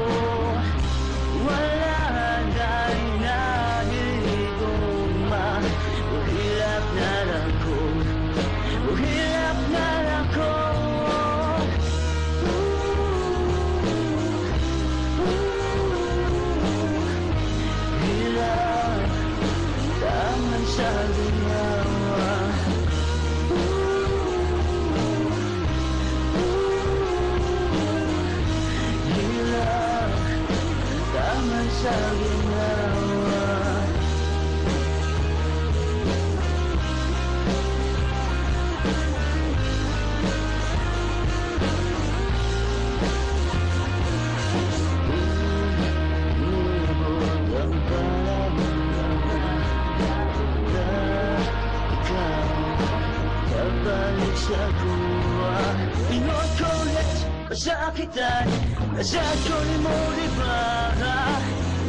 Speaker 8: Masakitan, asal ko ni mo libara.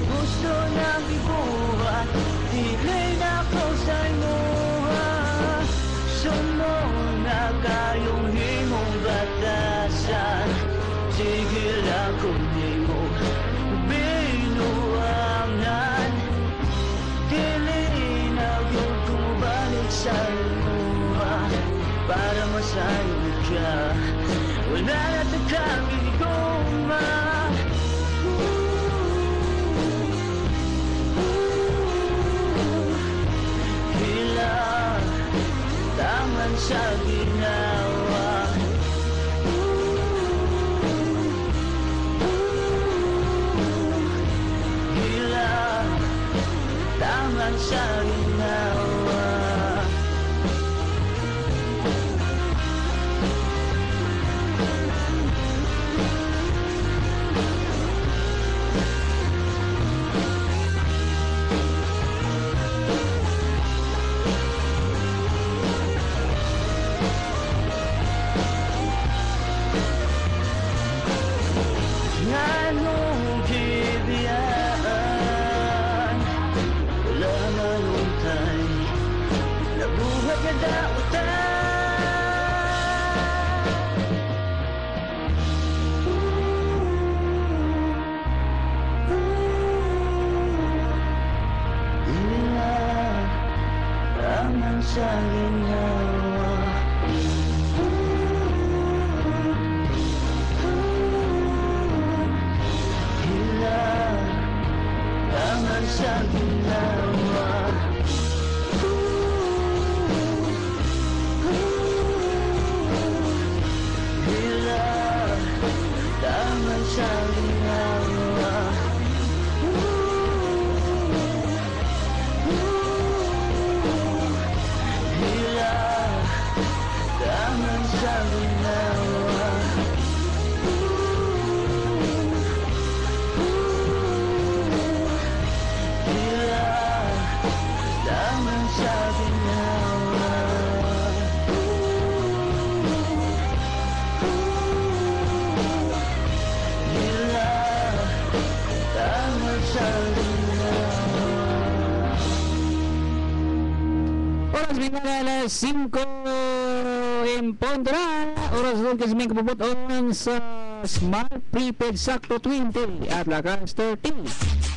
Speaker 8: Gusto nang ibuhat, dilay na ko sa imuha. Sumo na kayong himong batasan. Sige lang kung di mo binuangan. Dili na yung kumabalik sa imuha para masayo ka. Wala na kami goma. Hila, taman sa ginawa. Hila, taman sa ginawa. Sa ginawa. Hila, taman sa ginawa. Hila, taman sa ginawa.
Speaker 7: Oras may alas 5 in punto na. Oras doon kasi may kapabuton sa Smart Prepaid Sakto 20 at Lakas 30.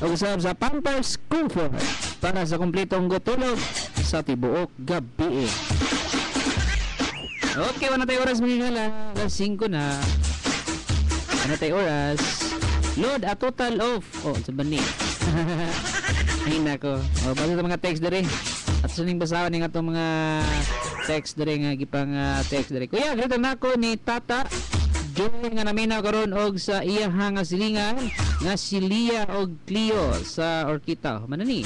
Speaker 7: O kasama sa Pampers Comfort para sa kumpletong gutulog sa tibuok gabi. Okay, wala tayo oras mga alas 5 na. Wala tayo oras. Load a total of sa bani. Ay nako. Basta ito mga text dari. At suning basahan nga itong mga text dari nga gipang text dari. Kuya, grito na ako ni Tata Joy nga naminaw karon og sa iyahang nga silingan nga si Lia og Cleo sa Orkita. Manani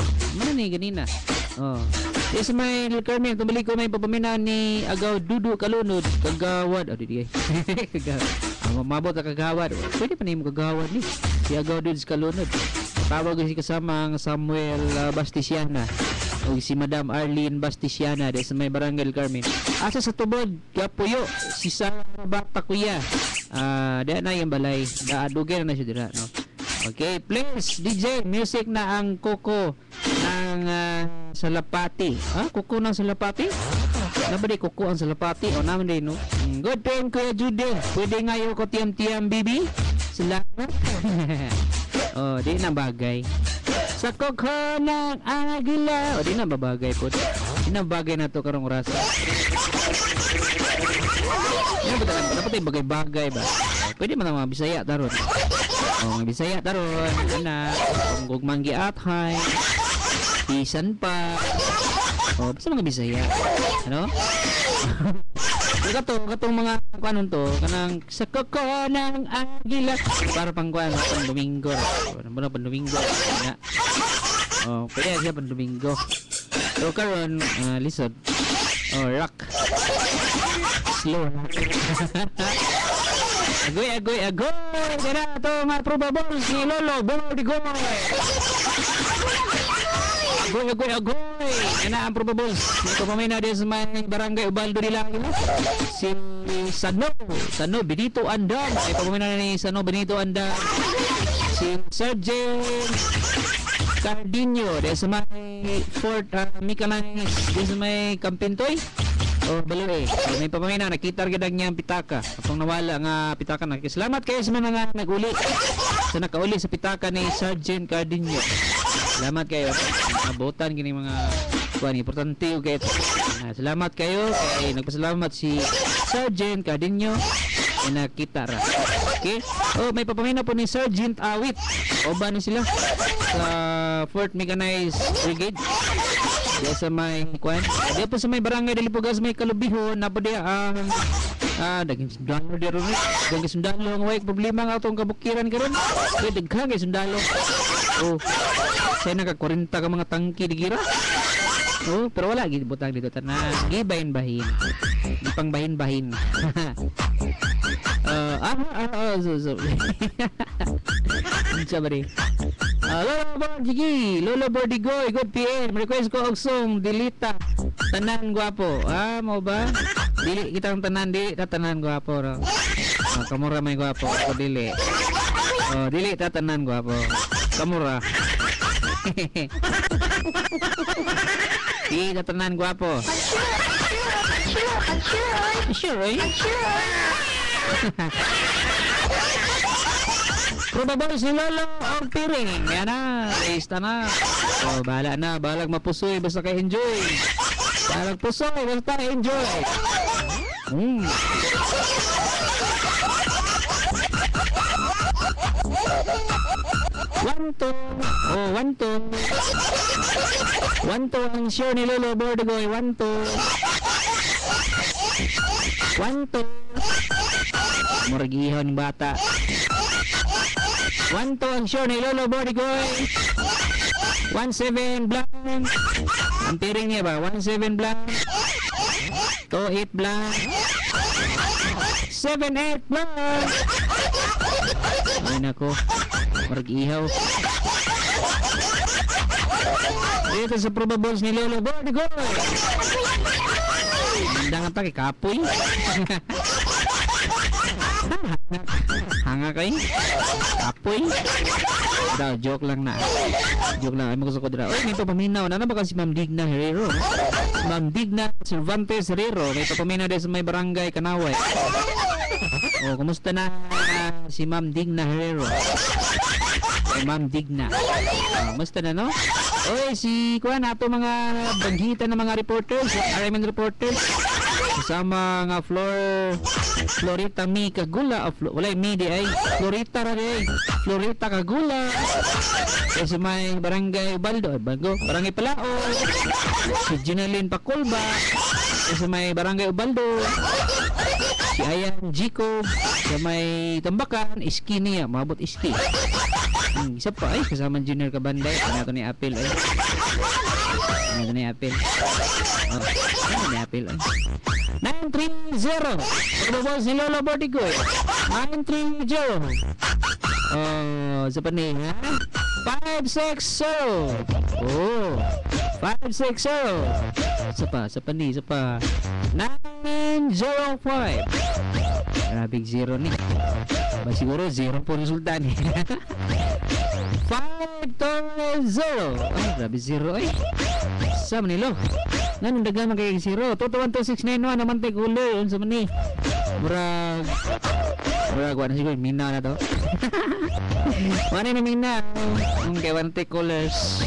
Speaker 7: ganina. Yes, may Carmen, tumalik ko may papamina ni Agaw Dudu Kalunod kagawad. Di mabot ka kagawad. Pwede pa nimo kagawad ni si Agaw Dudu Kalunod. Tawag si kasama ang Samuel Bastisiana o si Madam Arlene Bastisiana de sa may Barangay Carmen. Asa sa tubod kapuyo si Sarah Bata Kuya. Diyan na yung balay. Daadugay na siya dira, no? Okay, please DJ music na ang Kuko ng Salapati. Kuko ng Salapati? Nabadi Kuko ang Salapati o naman din, no? Good time Kuya Jude. Pwede ngayon ko tiyam-tiyam bibi. Salamat. Di na bagay. Sa Kuko ng Agila. Di na babagay po. Di na bagay na to karong oras. Dapat ay bagay-bagay ba? Pwede man mga Bisaya taron. Mga Bisaya taron. Kung manggi at hay. Pisan pa. Basta mga Bisaya. Ano? Katong mga kanon to. Kanang sa Kuko ng Agila. Para pang kuan. Pang Domingo. Pang Domingo. Pwede siya pang Domingo. Pero karon lisod. Rock. Slow. Agoy. Kaya ito mga probables ni Lolo Bordigoy. Agoy. Yan na ang probables. Ito pamay na din sa may barangay Ubaldo nila. Si Sano Benito Andam. Ito pamay na ni Sano Benito Andam. Si Sergeant Cardinho din sa may Fort Micalanges. Din sa may Campintoy. Balo may pamamina nakita gadag niya ang pitaka atong nawala nga pitaka na. Salamat kayo sa mga naguli sa nakauli sa pitaka ni Sergeant Cardinho. Salamat kayo abutan kini mga kuan importante ug kay salamat kayo kay nagpasalamat si Sergeant Cardinho na nakita ra. Okay? May papamina po ni Sergeant Awit. Oba ni sila sa Fort Mechanized Brigade. Diya sa may kuan. Diya po sa may barangay Dilipugas may Kalubihon na po diya ang daging sundalo diya ron. Daging sundalo ang way problema nga atong kabukiran karon. Daghan kay sundalo. Say naka 40 ka mga tangki di gira. Pero wala gid butang dito tanan. Gibahin-bahin. Gipang bahin-bahin. Sabari. Lolo Bordigoy, good PM. Request ko og song Dilita. Tanan gwapo. Mo ba? Dili kitang tanan tanan gwapo ro. Kamura may gwapo ako dili. Dili ta tanan gwapo. Kamura. Di tanan gwapo. Sure. Probable si Lolo ang piring. Yan na, lista na. Bahala na, balag mapusoy basta kay enjoy. Balag pusoy basta enjoy. 1-2. 1-2 ang show ni Lolo Bordigoy. 1-2. 1-2. Muragihaw ng bata. 1-2 ang show ni Lolo Bordigoy. 1-7 blank. Ang piring niya ba? 1-7 blank. 2-8 blank. 7-8 blank. Ay nako. Muragihaw. Dito sa probables ni Lolo Bordigoy. Mandang ata kay kapoy. Hanga kay. Apoy. Daw, joke lang na. Joke lang. Ay, magkasako dira. Oy, may papaminaw. Nana ba kasi Ma'am Digna Herrero? Ma'am Digna Cervantes Herrero. May papaminaw din sa may barangay Kanaway. Oh, kumusta na si Ma'am Digna Herrero? Ay, Ma'am Digna. Kumusta na, no? Oy, si kuan ato mga banggita ng mga reporters, RMN reporters. Kasama nga Florita Mi Kagula, wala media ay Florita ra ay Florita Kagula. Kasi may barangay Ubaldo, barangay Palao. Si Jeneline Pakulba. Kasi may barangay Ubaldo. Si Ayan Jico sa may Tambakan, iski niya, mabot iski. Isa pa ay kasama Junior Kabanday, nato ni Apil ay. Nato ni Apil. Oh, ni Apil ay. 930. Pagkabos ni Lola Bordigo. 930. Oh, sa panin ha? 560. Oh, 560. Sa panin. 905. Grabing zero ni. Ba siguro zero po resulta ni. 520. Ay, grabe zero ay. Sa manilo. Nanong dagan kay zero. 21269 naman tay gulo sa mani. Murag wala siguro mina na to. Mana na mina. Ang kay one take colors.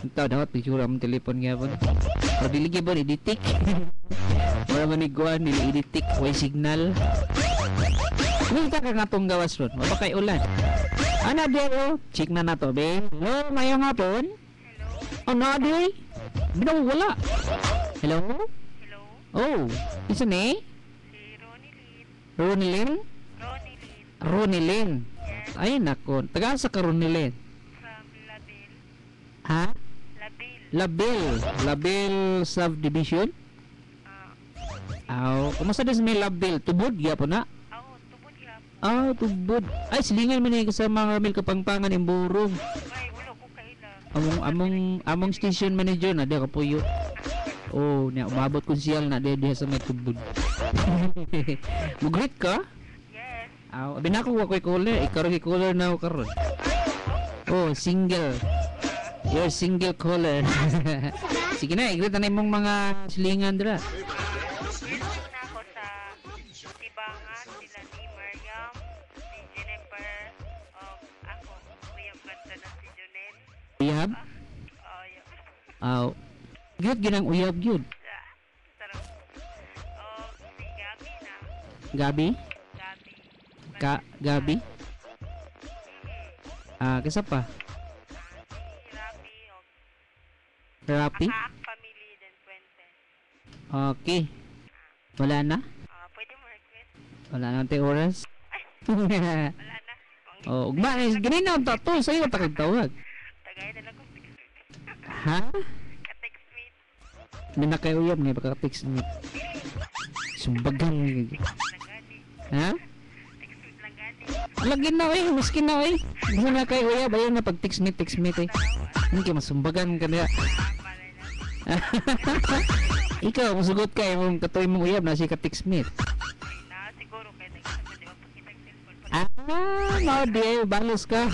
Speaker 7: Ito dapat picture ang telepon gyapon. Pero dili gyapon editik. Wala man iguan dili editik way signal. Kita ka nga tong gawas ron. Mabakay ulan. Ana diyo, check na nato be. Hello, mayong hapon. Hello. Oh, no, di. Binong wala. Hello? Hello. Oh, isa ni? Si Ronilyn. Ronilyn? Yes. Ay, nako. Taga sa ka Ronilyn? From Labil. Ha? Labil subdivision? Kumusta din sa may Labil? Tubod, gyapon na? Tubod. Ay, silingan man yung kasama ng Ramil Kapangpangan yung burong. Ay, wala ko kaila. Among station manager na diya kapuyo. Oh, niya, umabot konsyal na diya sa may tubod. Mugrit ka? Yes. Abi na ako wakoy caller. Ikaw rin caller na ako karon. Oh, single. You're single caller. Sige na, igrit na imong mga silingan dira. Uyab? Gyud ginang uyab gyud. Gabi? Gabi? Kasa pa? Rapi? Okay. Wala na? Pwede mo request. Wala na tayo oras? Wala na. Oh, ugma, ganun na ang tato. Sa'yo takagtawag. Ha? Ka-text meet. May nakauyab nga baka-text meet. Sumbagan. Ha? Text meet lang gani. Lagin na eh, miskin na eh. Hindi na kayo uyab, ayun na pag text meet eh. Hindi kayo masumbagan ka na. Ikaw, masugot ka eh, mong katuloy mong uyab na siya ka-text meet. Siguro kayo nagsasabi, wag pakitang cellphone. No, di, balos ka.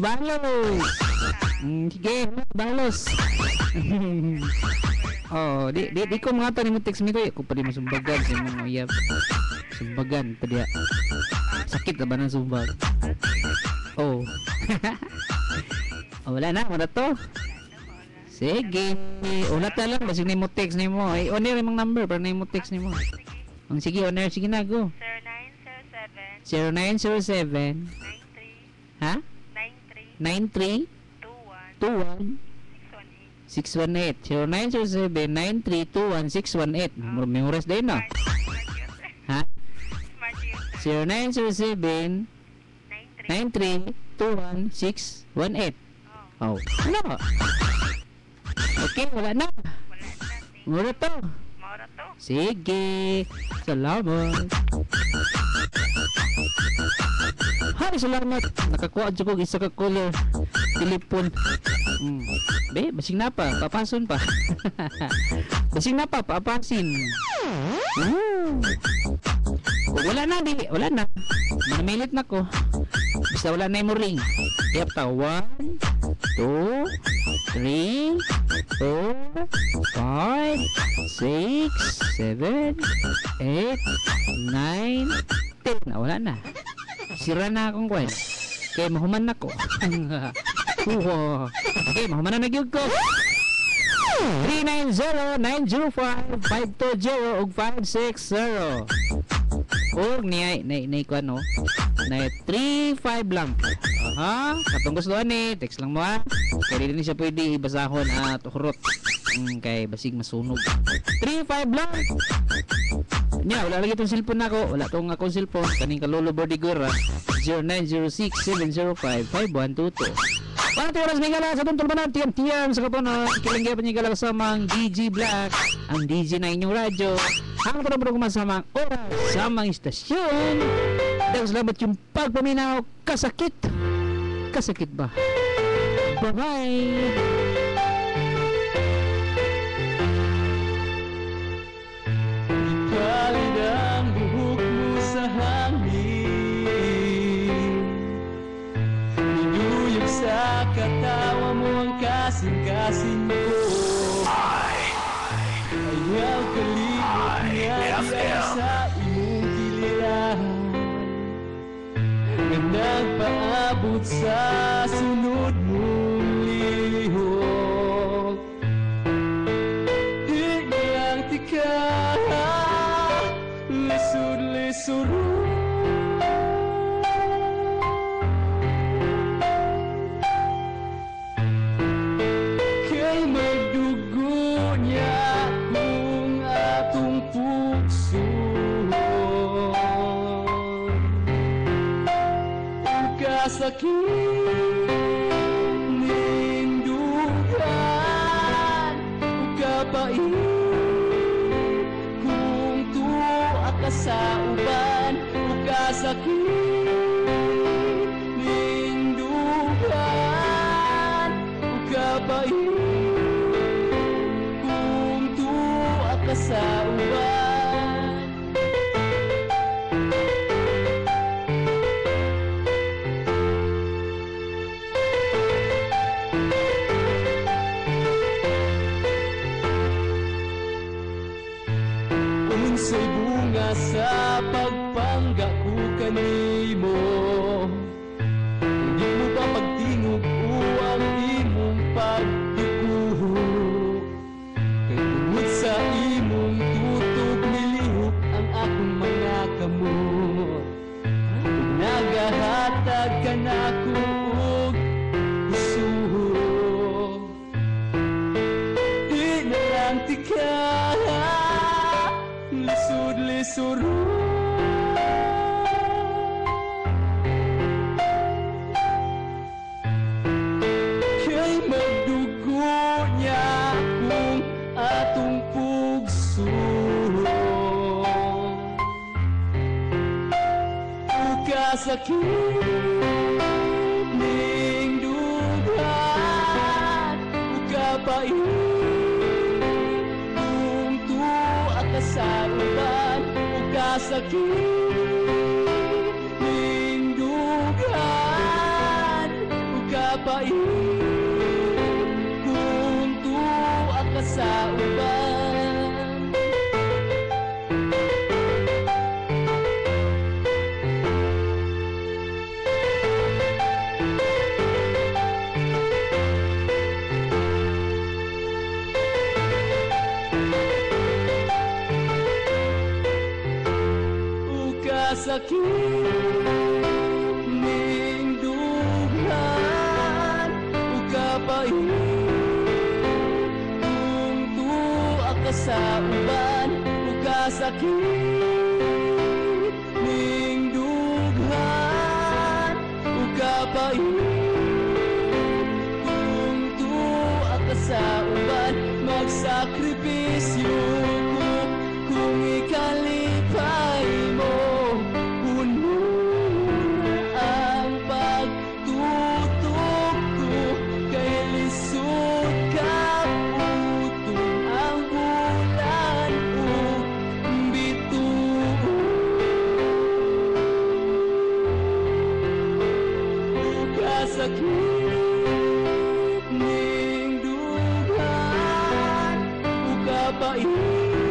Speaker 7: Balos. Sige, balos. Oh, di ko mga tanin mo text me ko. Ako pa di masumbagan sa mga uyab. Sumbagan pa diya. Sakit na ba ng sumbag? Oh. Wala na, wala to. Sige. Ulat na lang, basig na mo text ni mo. Ay, on-air yung number para na mo text ni mo. Ang sige, on-air, sige na, go. 0907 Ha? 93 21 618 0907 9321 618 Memories din na. Ha? 0907 9321 618 Oh, ano? Okay, wala na. Mura to. Sige. Salamat. Hay, salamat. Nakakuha dyan ko isa ka color. Telepon. Be, basing na pa. Papason pa. Basing na pa. Papasin. Wala na, di. Wala na. Manamilit na ko. Basta wala na yung ring. Yep, ta. 1, 2, 3, 4, 5, 6, 7, 8, 9, 10. Wala na. Sira na akong kwan. Kaya mahuman na ko. Okay, mahuman na nagyug ko. 390-905-520 ug 560. Ug niyay ko ano? Na 35 lang. Aha, katong gusto ani, text lang mo ha. Kaya din siya pwede ibasahon at hurot. Kay basig masunog. 35 lang. Nya, wala lagi itong cellphone nako. Wala tong akong cellphone. Kaning kalolo Bordigura. 0906-705-5122. Panati oras may gala sa tuntol ba na tiyam-tiyam sa kapuno. Kilingga pa niya gala sa mga DJ Black. Ang DJ na inyong radyo. Ang tarapuro kumasamang oras sa mga istasyon. Dahil salamat yung pagpaminaw. Kasakit. Kasakit ba? Bye-bye.
Speaker 8: Ikalid ang buhok mo sa hangin. Ninuyog sa katawa mo ang kasing-kasing ko. Ayaw kalimot niya sa imong kilihan na nagpaabot sa sunod mong lihok. Di lang tika lisod-lisod kay magdugo niya kung atong puso. Ang kasakit nindugan, ang kapait sa uban, ukasakit nindugan, ukabait kung tuwa ka sa uban. Unsay bunga sa pagpangga ko kanimo, hindi mo pa pagtingog o ang imong pagduko. Kay tungod sa imong tutog nilihok ang akong mga kamot. Kung nagahatag ka na ko og gusto, di na lang tika lisod-lisod kay magdugo niya kung atong pugso. Ukasakit ningdugan, ukapait sa uban, ukasakit ningdugan, ukapait kung tuwa ka sa uban. Sakit ningdugan, ukapait kung tuwa ka sa uban, ukasakit ningdugan, ukapait kung tuwa ka sa uban. Magsakripisyo ko kung ikalipay mo.
Speaker 11: Napakabait!